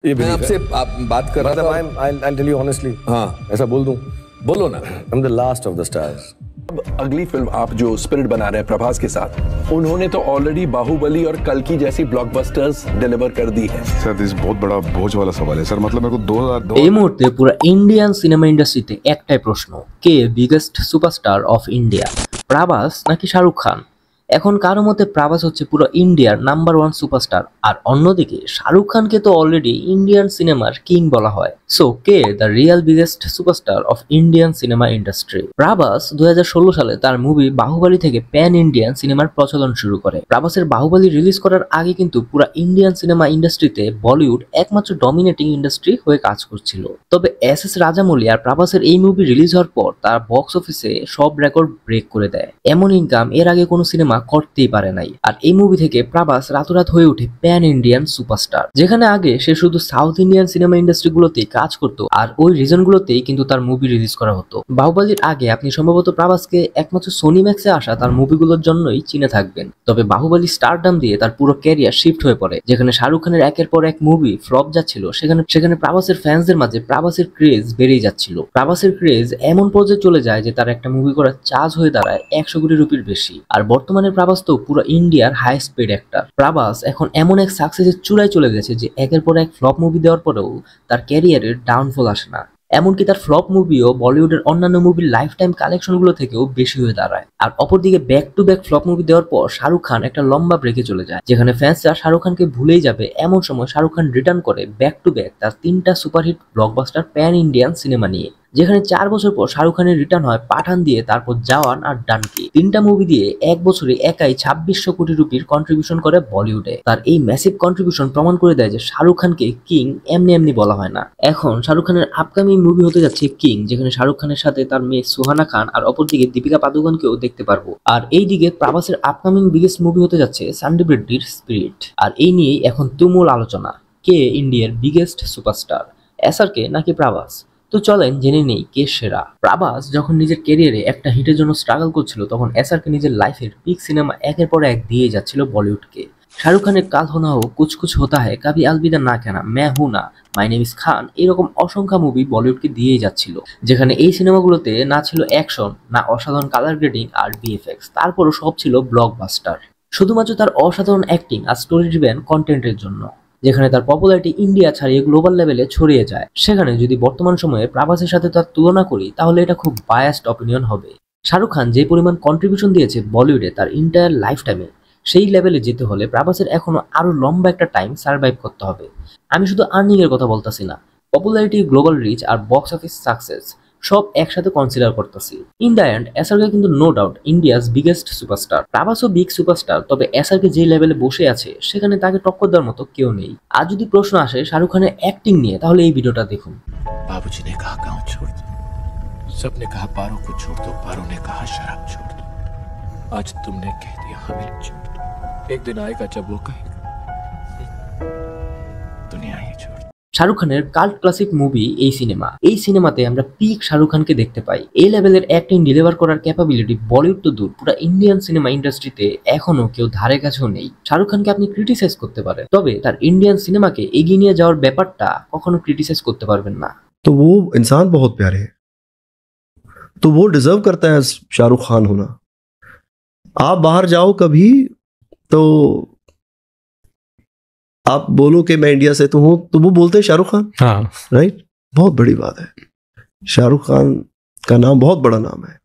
ये मैं आपसे आप बात कर रहा था। I'll tell you honestly. हाँ, ऐसा बोल दूं, बोलो ना। I'm the last of the stars. अब अगली फिल्म आप जो स्पिरिट बना रहे हैं प्रभास के साथ, उन्होंने तो ऑलरेडी बाहुबली और कल्कि जैसी ब्लॉकबस्टर्स डिलीवर कर दी है। सर इस बहुत बड़ा बोझ वाला सवाल है सर, मतलब मेरे को 2002 এই মুহূর্তে পুরো ইন্ডিয়ান সিনেমা ইন্ডাস্ট্রিতে একটাই প্রশ্ন, কে biggest superstar of India, Prabhas নাকি শাহরুখ খান? এখন কারো মতে প্রভাস হচ্ছে পুরো ইন্ডিয়ার নাম্বার 1 সুপারস্টার, আর অন্যদিকে শাহরুখ খানকে তো অলরেডি ইন্ডিয়ান সিনেমার কিং বলা হয়। So K the real biggest superstar of Indian cinema industry? Prabhas 2016 সালে তার মুভি বাহুবলী থেকে প্যান ইন্ডিয়ান সিনেমার প্রচলন শুরু করে। প্রভাসের বাহুবলী রিলিজ করার আগে কিন্তু পুরো ইন্ডিয়ান সিনেমা ইন্ডাস্ট্রিতে বলিউড একমাত্র ডমিনেটিং ইন্ডাস্ট্রি হয়ে কাজ করছিল। তবে এস রাজামৌলি আর প্রভাসের এই মুভি রিলিজ হওয়ার পর তার বক্স অফিসে সব রেকর্ড ব্রেক করে দেয়। এমন ইনকাম এর আগে কোনো সিনেমা করতেই পারে নাই। আর এই মুভি থেকে প্রভাস রাতারাত হয়ে ওঠে প্যান ইন্ডিয়ান সুপারস্টার, যেখানে আগে সে শুধু সাউথ ইন্ডিয়ান সিনেমা ইন্ডাস্ট্রিগুলোতেই কাজ করতো, আর ওই রিজনগুলোতেই কিন্তু তার মুভি রিলিজ করা হতো। বাহুবলীর আগে আপনি সম্ভবত প্রভাসকে একমাত্র সোনি ম্যাক্সে আসা তার মুভিগুলোর জন্যই চিনে থাকবেন। তবে বাহুবলী স্টারডাম দিয়ে তার পুরো ক্যারিয়ার শিফট হয়ে পড়ে, যেখানে শাহরুখ খানের একের পর এক মুভি ফ্লপ যাচ্ছিল, সেখানে প্রভাসের ফ্যান্সদের মাঝে প্রভাসের ক্রেজ বেড়েই যাচ্ছিল। প্রভাসের ক্রেজ এমন পর্যায়ে চলে যায় যে তার একটা মুভি করার চার্জ হয়ে দাঁড়ায় 100 কোটি রুপির বেশি। আর বর্তমানে প্রভাস তো পুরো ইন্ডিয়ার হাইস্ট পেড অ্যাক্টর। প্রভাস এখন এমন এক সাকসেসের চূড়ায় চলে গেছে যে একের পর এক ফ্লপ মুভি দেওয়ার পরেও তার ক্যারিয়ারের ডাউনফল আসে না। এমনকি তার ফ্লপ মুভিও বলিউডের অন্যান্য মুভির লাইফ টাইম কালেকশনগুলো থেকেও বেশি হয়ে দাঁড়ায়। আর অপরদিকে back to back flop movie দেওয়ার পর শাহরুখ খান একটা লম্বা ব্রেকে চলে যায়, যেখানে ফ্যান্সরা শাহরুখ খানকে ভুলেই যাবে। এমন সময় শাহরুখ খান রিটার্ন করে ব্যাক টু ব্যাক তার 3টা superhit blockbuster pan Indian cinema নিয়ে, যেখানে 4 বছর পর শাহরুখ খানের রিটার্ন হয় পাঠান দিয়ে, তারপর জওয়ান আর ডানকি। 3টা মুভি দিয়ে এক বছরে একাই 2600 কোটি রুপির কন্ট্রিবিউশন করে বলিউডে। তার এই ম্যাসিভ কন্ট্রিবিউশন প্রমাণ করে দেয় যে শাহরুখ খানকে কিং এমনি এমনি বলা হয় না। এখন শাহরুখ খানের আপকামিং মুভি হতে যাচ্ছে কিং, যেখানে শাহরুখ খানের সাথে তার মেয়ে সুহানা খান আর অপরদিকে দীপিকা পাদুকোনকেও দেখতে পারবো। আর এইদিকে প্রভাসের আপকামিং বিগেস্ট মুভি হতে যাচ্ছে সন্দীপ রেড্ডির স্পিরিট। আর এই নিয়েই এখন তুমুল আলোচনা, কে ইন্ডিয়ার বিগেস্ট সুপারস্টার, এসআরকে নাকি প্রভাস? তো চলেন জেনে নেই কে সেরা। প্রভাস যখন নিজের ক্যারিয়ারে একটা হিটের জন্য স্ট্রাগল করছিল, তখন এসআরকে নিজের লাইফের পিক সিনেমা একের পর এক দিয়ে যাচ্ছিল বলিউডকে। শাহরুখ খানের কাল হো না হো, কুছ কুছ হোতা হ্যায়, কভি আলবিদা না কেনা, মে হু না, মাই নেম ইজ খান, এরকম অসংখ্য মুভি বলিউডকে দিয়েই যাচ্ছিল, যেখানে এই সিনেমাগুলোতে না ছিল অ্যাকশন, না অসাধারণ কালার গ্রেডিং আর ভিএফএক্স, তারপরও সব ছিল ব্লকবাস্টার, শুধুমাত্র তার অসাধারণ অ্যাক্টিং আর স্টোরি ড্রিভেন কন্টেন্টের জন্য, যেখানে তার পপুলারিটি ইন্ডিয়া ছাড়িয়ে গ্লোবাল লেভেলে ছড়িয়ে যায়। সেখানে যদি বর্তমান সময়ে প্রভাসের সাথে তার তুলনা করি, তাহলে এটা খুব বায়াসড অপিনিয়ন হবে। শাহরুখ খান যে পরিমাণ কন্ট্রিবিউশন দিয়েছে বলিউডে তার ইন্টায়ার লাইফ টাইমে, সেই লেভেলে যেতে হলে প্রভাসের এখনো আরো লম্বা একটা টাইম সার্ভাইভ করতে হবে। আমি শুধু আর্নিং এর কথা বলতেছি না, পপুলারিটি, গ্লোবাল রিচ আর বক্স অফিস সাকসেস সব একসাথে কনসিডার করতেছি। ইন দ্য এন্ড এসআরকে কিন্তু no doubt India's biggest superstar. প্রভাসও বিগ সুপারস্টার, তবে এসআরকে যে লেভেলে বসে আছে সেখানে তাকে টক্কর দেওয়ার মতো কেউ নেই। আর যদি প্রশ্ন আসে শাহরুখ খানের অ্যাক্টিং নিয়ে, তাহলে এই ভিডিওটা দেখুন। बाबूजी ने कहा गांव छोड़ दो, सबने कहा पारों को छोड़ दो, पारों ने कहा शराब छोड़ दो, आज तुमने कह दिया हमें छोड़ दो। एक दिन आएगा जब वो कहेगा दुनिया ही छोड़। শাহরুখ খানের কাল্ট ক্লাসিক মুভি এই সিনেমাতে আমরা পিক শাহরুখ খানকে দেখতে পাই। এই লেভেলের অ্যাক্টিং ডেলিভার করার ক্যাপাবিলিটি বলিউড তো দূর, পুরো ইন্ডিয়ান সিনেমা ইন্ডাস্ট্রিতে এখনো কেউ ধারে কাছেও নেই। শাহরুখ খানকে আপনি ক্রিটিসাইজ করতে পারেন, তবে তার ইন্ডিয়ান সিনেমাকে এগিয়ে নিয়ে যাওয়ার ব্যাপারটা কখনো ক্রিটিসাইজ করতে পারবেন না। तो वो इंसान बहुत प्यारे है, तो वो डिजर्व करता है शाहरुख खान होना। आप बाहर जाओ कभी तो आप बोलो कि मैं इंडिया से तो हूं, तो वो बोलते हैं शाहरुख खान। हाँ राइट, बहुत बड़ी बात है। शाहरुख खान का नाम बहुत बड़ा नाम है।